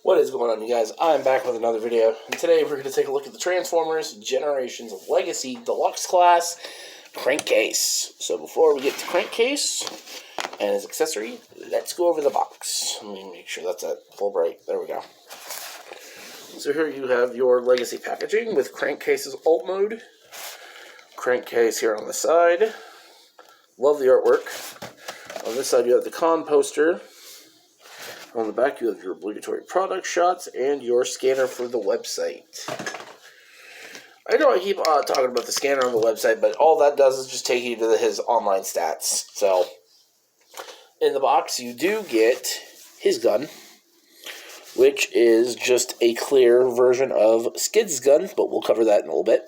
What is going on, you guys? I'm back with another video, and today we're going to take a look at the Transformers Generations of Legacy Deluxe Class Crankcase. So before we get to Crankcase and his accessory, let's go over the box. Let me make sure that's at full bright. There we go. So here you have your Legacy packaging with Crankcase's Alt Mode. Crankcase here on the side. Love the artwork. On this side you have the con poster. On the back, you have your obligatory product shots and your scanner for the website. I know I keep talking about the scanner on the website, but all that does is just take you to his online stats. So, in the box, you do get his gun, which is just a clear version of Skid's gun, but we'll cover that in a little bit.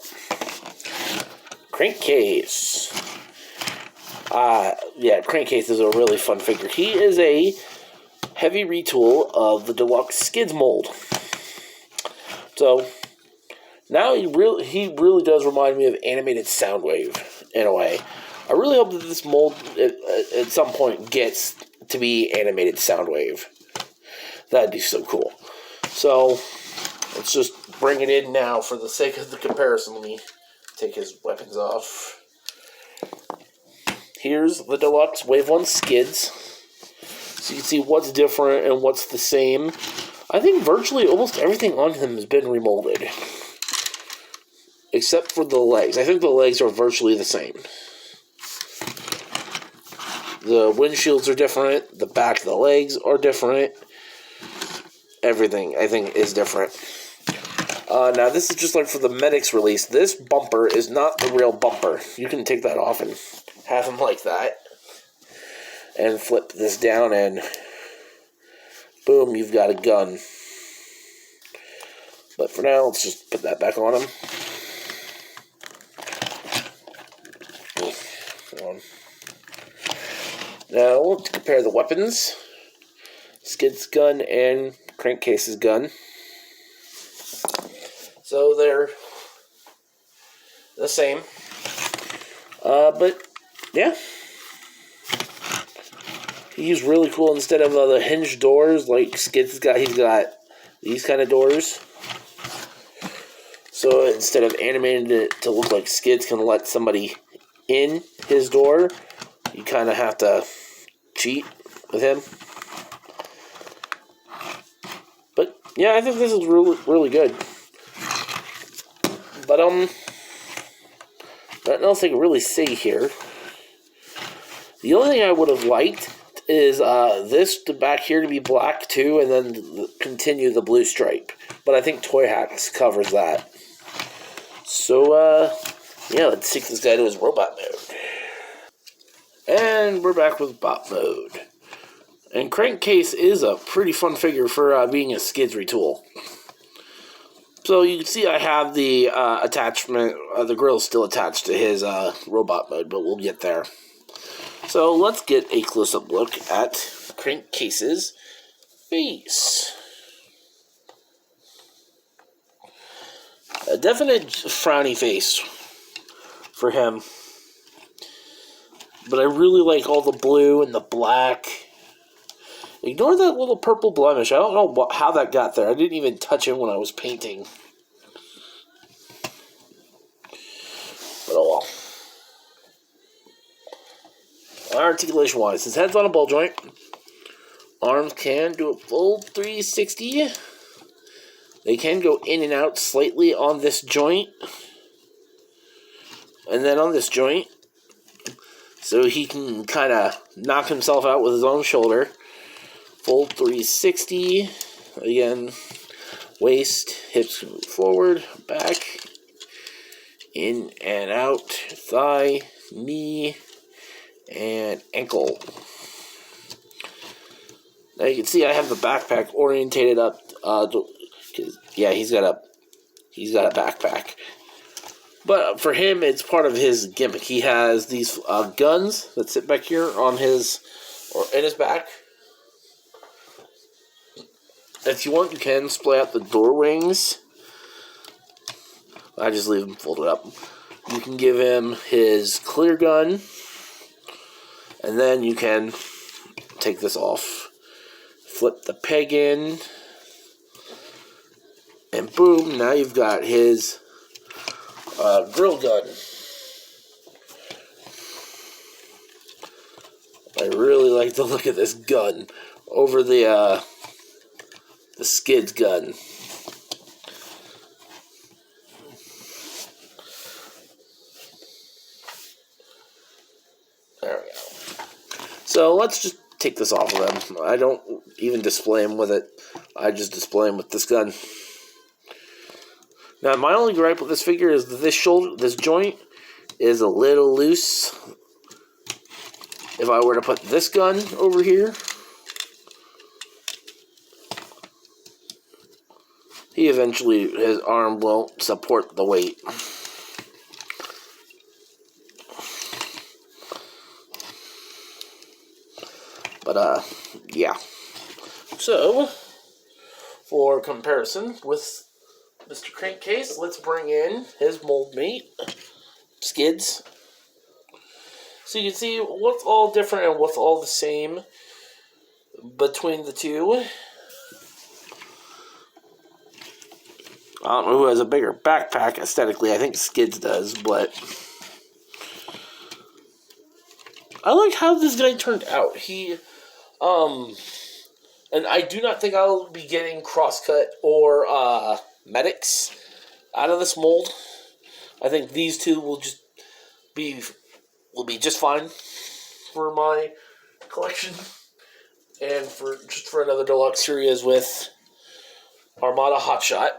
Crankcase. Crankcase is a really fun figure. He is a heavy retool of the Deluxe Skids mold. So now he really does remind me of animated Soundwave in a way. I really hope that this mold at some point gets to be animated Soundwave. That'd be so cool. So let's just bring it in now for the sake of the comparison. Let me take his weapons off. Here's the Deluxe Wave 1 Skids. So you can see what's different and what's the same. I think virtually almost everything on him has been remolded. Except for the legs. I think the legs are virtually the same. The windshields are different. The back of the legs are different. Everything, I think, is different. Now, this is just like for the Medics release. This bumper is not the real bumper. You can take that off and have him like that. And flip this down and boom, you've got a gun. But for now, let's just put that back on him. Now, let's compare the weapons. Skid's gun and Crankcase's gun. So they're the same. But, yeah. He's really cool. Instead of the hinged doors like Skid's got, he's got these kind of doors. So instead of animating it to look like Skid's can let somebody in his door, you kind of have to cheat with him. But yeah, I think this is really good. But nothing else I can really say here. The only thing I would have liked is this back here to be black too, and then continue the blue stripe. But I think Toy Hacks covers that. So, yeah, let's take this guy to his robot mode. And we're back with bot mode. And Crankcase is a pretty fun figure for being a Skids retool. So you can see I have the attachment, the grill's still attached to his robot mode, but we'll get there. So let's get a close-up look at Crankcase's face. A definite frowny face for him. But I really like all the blue and the black. Ignore that little purple blemish. I don't know how that got there. I didn't even touch him when I was painting. But oh well. Articulation-wise, his head's on a ball joint. Arms can do a full 360. They can go in and out slightly on this joint. And then on this joint. So he can kind of knock himself out with his own shoulder. Full 360. Again, waist, hips can move forward, back, in and out, thigh, knee, and ankle. Now you can see I have the backpack orientated up. Yeah, he's got a backpack. But for him, it's part of his gimmick. He has these guns that sit back here on his in his back. If you want, you can splay out the door wings. I just leave them folded up. You can give him his clear gun. And then you can take this off, flip the peg in, And boom, now you've got his grill gun. I really like the look of this gun over the Skid's gun. There we go. So let's just take this off of him. I don't even display him with it. I just display him with this gun. Now, my only gripe with this figure is that this joint is a little loose. If I were to put this gun over here, his arm won't support the weight. But, yeah. So, for comparison with Mr. Crankcase, let's bring in his mold mate, Skids. So you can see what's all different and what's all the same between the two. I don't know who has a bigger backpack aesthetically. I think Skids does, but I like how this guy turned out. And I do not think I'll be getting Crosscut or Medics out of this mold. I think these two will be just fine for my collection, and for another deluxe series with Armada Hotshot.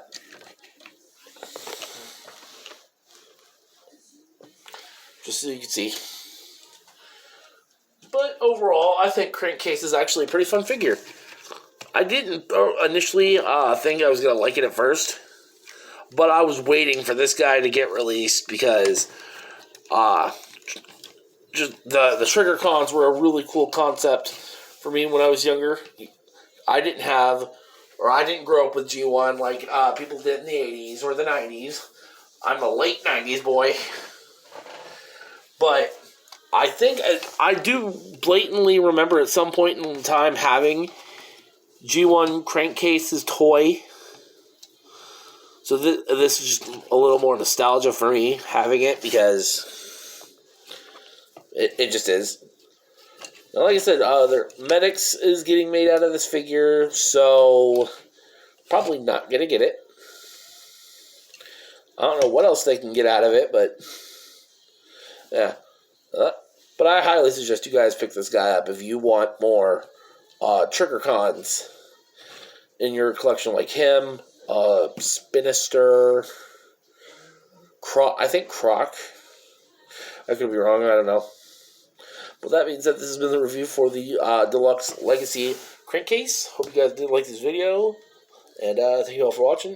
Just so you can see. But overall, I think Crankcase is actually a pretty fun figure. I didn't initially think I was going to like it at first, but I was waiting for this guy to get released because just the trigger cons were a really cool concept for me when I was younger. I didn't grow up with G1 like people did in the 80s or the 90s. I'm a late 90s boy. But I think I do blatantly remember at some point in time having G1 Crankcase's toy. So this is just a little more nostalgia for me having it because it just is. Now, like I said, their Medics is getting made out of this figure, so probably not going to get it. I don't know what else they can get out of it, but yeah. But I highly suggest you guys pick this guy up if you want more trigger cons in your collection, like him, Spinister, I think Croc. I could be wrong, I don't know. Well, that means that this has been the review for the Deluxe Legacy Crankcase. Hope you guys did like this video, and thank you all for watching.